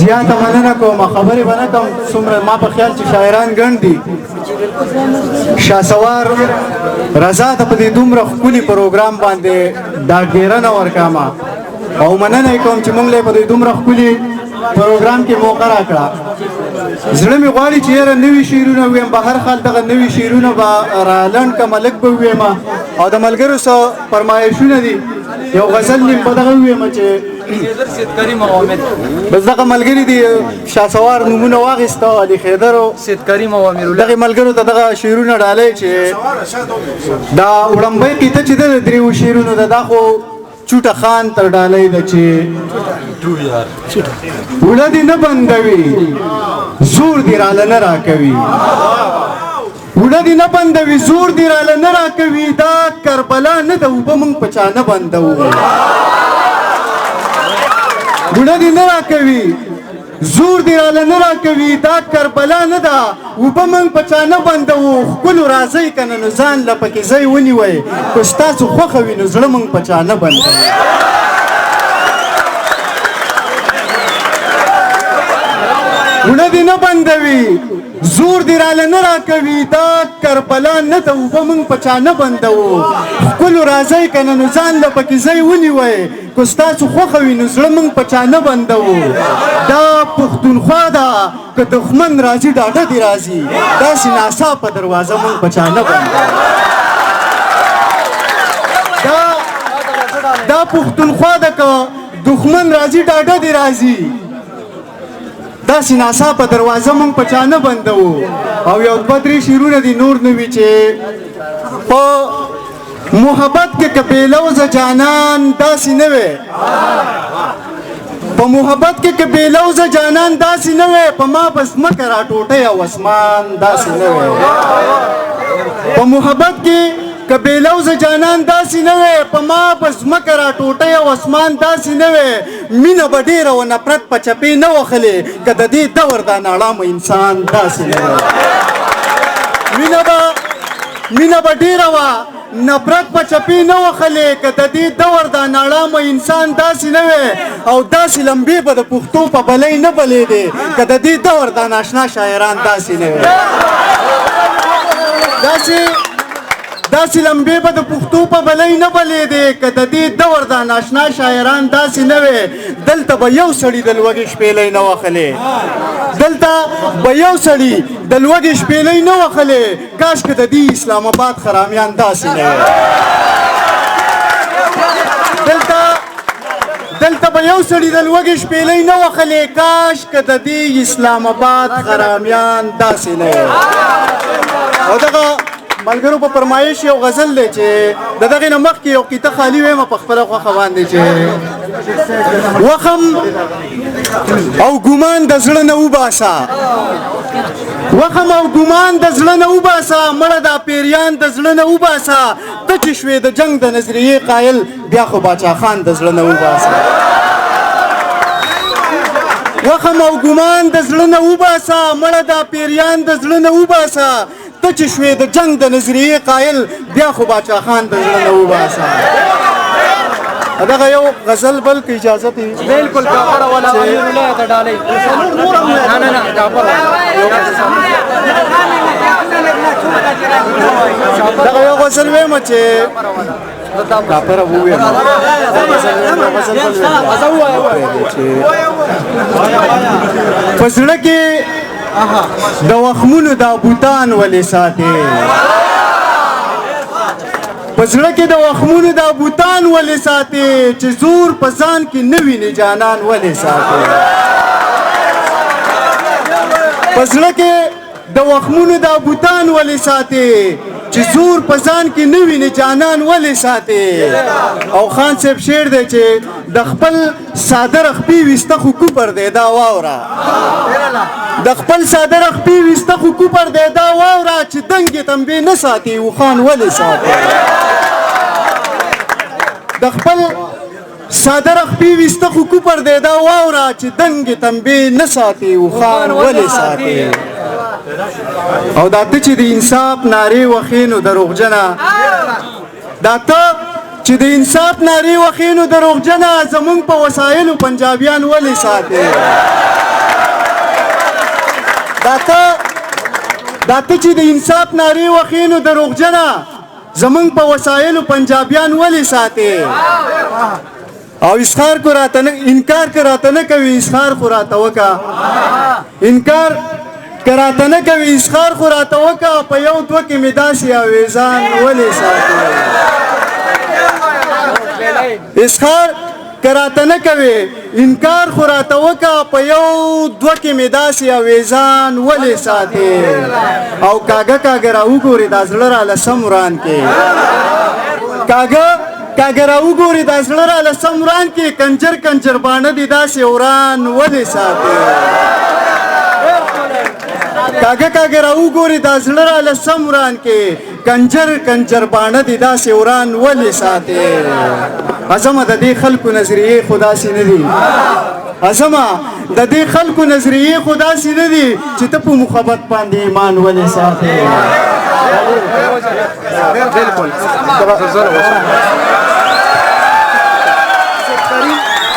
زیاته مننه کوم خبرې به نه کوم څومره ما په خیال چې شاعران ګڼ دي شهسوار رضا ته په دې دومره ښکلي پروګرام باندې دا ډېرنه ورکامه او مننه یې کوم چې موږ له په دې دومره ښکلي پروګرام کې موقع راکړه زړه مې غواړي چې یاره نوي شعرونه ووایم به هر حال دغه نوي شعرونه به رالنډ کمه لږ به ووایم او د ملګرو څه فرمایشونه دي یو غزل نیم په دغه ووایم چې بس دغه ملګري دي شهسوار نومونه واخیسته علي خیدر سیدکریم او امیرالله دغه ملګرو ته دغه شعرونه ډالۍ چې دا وړاندې قطعه چې د دریو شعرونو ده دا خو چوټه خان تر ډالۍ ده چې وړه دې نه بندوي زور دې راله نه راکوي وړه دې نه بندوي زور دې راله نه راکوي دا کربلا نه ده اوبه موږ په چا نه بندوو وړه دې نه راکوي زور دې راله نه راکوي دا کربلا نه ده اوبه موږ په چا نه بندوو ښکلو راځئ که نه نو ځان له پکې ځای ونیوئ که ستاسو خوښه وي نو زړه موږ په چا نه بندوو وړه دې نه بندوي زور دې راله نه راکوي دا کربلا نه ده اوبه موږ په چا نه بندوو ښکلو راځئ که نه نو ځان له پکې ځای ونیوئ که ستاسو خوښه وي نو زړه موږ په چا نه بندوو دا پښتونخوا ده که دښمن راځي ډاډه دې راځي داسې ناڅاپه دروازه موږ په چا نه بندوو دا پښتونخوا ده که دښمن راځي ډاډه دې راځي داسې ناڅاپه دروازه موږ په چا نه بندوو او یو دوه درې شعرونه دي نور نه وي چې په محبت کې که بېلوزه جانان داسې نه وی په محبت کې که بېلوزه جانان داسې نه وی په ما به ځمکه راټوټۍ او اسمان داسې نه وی په محبت کې که بېلوزه جانان داسې نه وی په ما به ځمکه راټوټۍ او اسمان داسې نه وی مینه به ډېره و نفرت په چپې نه وخلې که د دې دور دا ناړامه انسان داسې نه وی مینه به ډېره وه نفرت په چپې نه وخلې که د دې دور دا ناړامه انسان داسې نه وی او داسې لمبې به د پښتو په بلۍ نه بلېدې که د دې دور دا ناشنا شاعران داسې نه وی داسې لمبې به د پښتو په بلۍ نه بلېدې که د دې دور دا ناشنا شاعران داسې نه وی دلته به یو سړي د لوږې شپېلۍ نه وخلې دلته به یو سړي د لوږې شپېلۍ نه وخلې کاشکې د دې اسلام آباد خرامیان داسې نه وی دلته به یو سړي د لوږې شپېلۍ نه وخلې کاشکې د دې اسلام آباد خرامیان داسې نه وی او دغه ملګرو په فرمایش یو غزل دی چې د دغې نه مخکې یو قطعه خالي ویمه په خپله خوښه باندې چې وخم او ګمان د زړه نه وباسه وخم او ګمان د زړه نه وباسه مړه دا پیریان د زړه نه وباسه ته چې شوې د جنګ د نظریې قایل بیا خو باچا خان د زړه نه وباسه وخم او ګمان د زړه نه وباسه مړه دا پیریان د زړه نه وباسه ته چې شوې د جنګ د نظریې قایل بیا خو باچا خان د زړه نه وباسه دغه یو غزل بل که اجازت وي بالکل جعفر والا امیرالله ته ډالۍ نه جعفر دغه یو غزل ویم چې جعفر وویم په زړه کې د وخمونو دا بوتان ولې ساتې په زړه کې د وخمونو دا بوتان ولې ساتې چې زور په ځان کې نه وینې جانان ولې ساتې په زړه کې د وخمونو دا بوتان ولې ساتې چې زور په ځان کې نه وینې جانان ولې ساتې او خان صاحب شعر دی چې د خپل ساده رخپي ویسته خو کوپر دی دا واوره د خپل ساده رخپي ویسته خو کوپر دی دا واوره چې دنګې تنبې نه ساتي و خان ولې ساتي د خپل ساده رخپي ویسته خو کوپر دی دا واوره چې دنګې تنبې نه ساتي و خان ولې ساتي او دا ته چې د انصاف نارې وخې نو دروغجنه دا ته چې د انصاف نارې وخې نو دروغجنه زمونږ په وسایلو پنجابیان ولې ساتي دا ته چې د انصاف نارې وخې نو دروغجنه زمونږ په وسایلو پنجابیان ولې ساتي او اسخار کو راته نه انکار کو راته نه کوي اسخار خو راته وکا انکار کراته نه کوي اسخار خو راته وکا په یو دوه کې مې داسې اویزان ولې ساتي اسخار کراته نه کوي انکار خو راته وکا په یو دوه کې مې داسې اویزان ولې ساتي او کاږه راوګورې دا زړه راله سم وران کې کاږه راوګورې دا زړه راله سم وران کې کنجر باڼه دې داسې وران ولې ساتي کاږه راوګورې دا زړه راله سم وران کې کنجر باڼه دې داسې وران ولې ساتي عظمه د دې خلکو نظریې خدا سي نه دي عظمه د دې خلکو نظریې خدا سي نه دي چې ته په محبت باندې ایمان ولې ساتي بالکل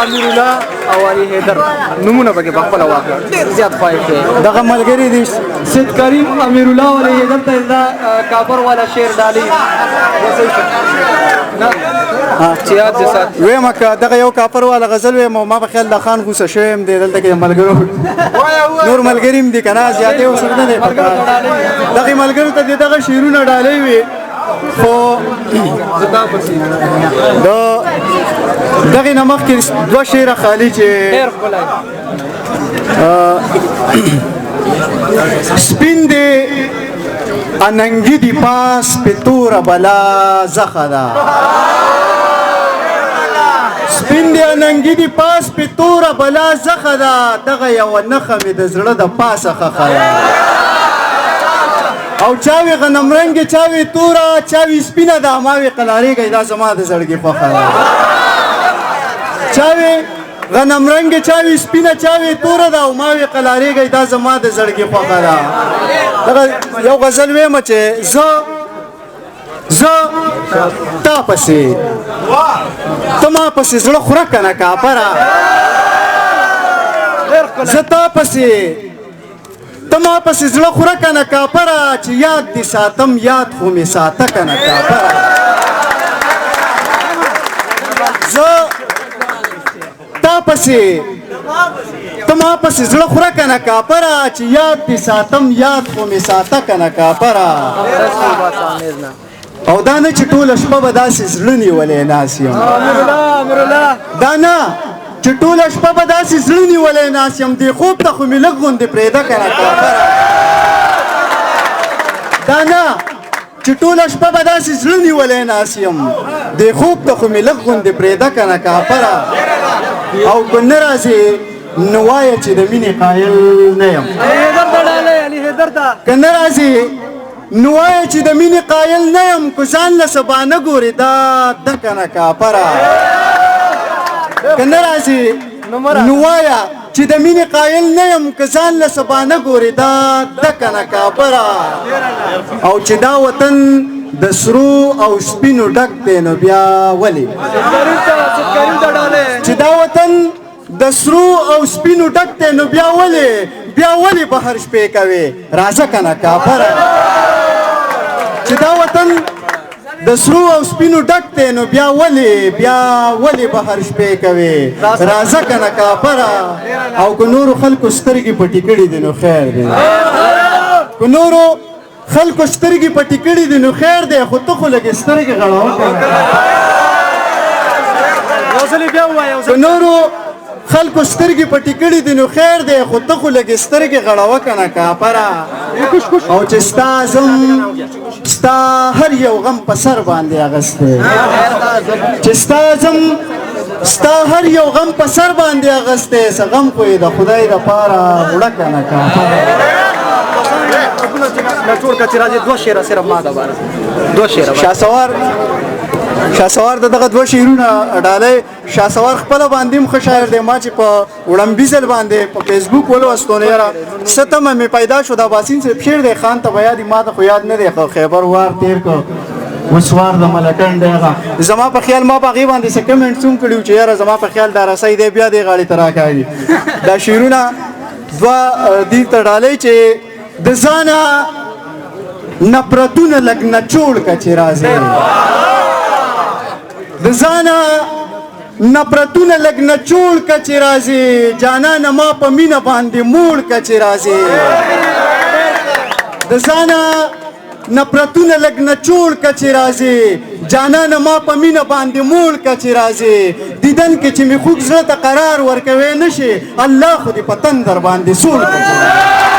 امیر الله او علي حیدر نمونه پکې په خپل واقع ډېر زیات فایده کوي دغه ملګری دي سید کریم امیر الله او علي حیدر ته دا کافر والا شعر ډالي وې مکه دغه یو کافر والا غزل وې ما په خیال د خان غوسه شوم دی دلته کې ملګرو نور ملګریم دي کنه زیاتې وسره نه دغه ملګرو ته دغه شعرونه ډالي وي خو دغه نمخ کې دوه شعر خالی چې سپین دی اننګي دی پاس پتور بلا زخدا سپین دی اننګي دی پاس پتور بلا زخدا دغه یو نخه مې د زړه د پاسه خخا او چاوي غنم رنگ چاوي تورا چاوي سپینه د ماوي قلاري گئی دا زما د زړګي خوخه چاوي غنم رنگ چاوي سپینه چاوي تورا د ماوي قلاري گئی دا زما د زړګي خوخه دا یو غزل وې مچه ز تا پسې تما پسې زړه خوره کنه کاپرا ز تا پسې تما پسې زړه خوره کنه کاپره چې یاد دې ساتم یاد خو مې ساته کنه کاپره زه تا پسې تما پسې زړه خوره کنه کاپره چې یاد دې ساتم یاد خو مې ساته کنه کاپره او دا نه چې ټوله شپه به داسې زړه نیولی ناست یم دا نه چې ټوله شپه به داسې زړه نیولی ناست یم دې خوب ته خو مې لږ غوندې پرېږده که نه کافره دا نه چې ټوله شپه به داسې زړه نیولی ناست یم دې خوب ته خو مې لږ غوندې پرېږده که نه کافره او که نه راځې نو وایه چې د مینې قایل نه یم که نه راځې نو وایه چې د مینې قایل نه یم که ځان له سبا نه ګورې دا ده که نه کافره که نه راځي نو وایه چې د مینې قایل نه یم که ځان له سبا نه ګورې دا ده که نه کافره او چې دا وطن د سرو او سپینو ډک دی نو بیا ولې چې دا وطن د سرو او سپینو ډک دی نو بیا ولې بهر شپې کوې راځه که نه کافره چې دا وطن د سرو او سپینو ډک دی نو بیا ولې بهر شپې کوې راځه که نه کافره او که نورو خلکو سترګې پټې کړي دي نو خیر دی که نورو خلکو سترګې پټې کړي دي نو خیر دی خو ته خو لږې سترګې غړوه که نورو خلکو سترګې پټې کړي دي نو خیر دی خو ته خو لږې سترګې غړوه که نه کافره او چې ستا هر یو غم په سر باندې اغستی چې ستا هر یو غم په سر باندې اغستی څه غم خو یې د خدای دپاره وړه که نه کافره شاسوار دغه دوه شعرونه ډالۍ شاسوار خپله باندې هم ښه شاعر دی ما چې په وړمبي ځل باندې په فیسبوک ولوستو نو یاره څه تمه مې پیدا شو دا باسین صاحب شعر دی خان ته به یاد ما ته خو یاد نه دی خیبر وار تېر کړ وسوار د ملکن دی هغه زما په خیال ما په هغې باندې څه کمنټس هم کړي وو چې یاره زما په خیال دا رسۍ دی بیا دې غاړې ته راکاږي دا شعرونه دوه دې ته ډالۍ چې د ځانه نفرتونه لږ نچوړ که چې راځې د ځانه نفرتونه لږ نچوړ که چې راځې جانانه ما په مینه باندې موړ که چې راځې د ځانه نفرتونه لږ نچوړ که چې راځې جانانه ما په مینه باندې موړ که چې راځې دیدن کې چې مې خوږ زړه ته قرار ورکوی نه شي الله خو دې په تندر باندې سوړ که چې راځې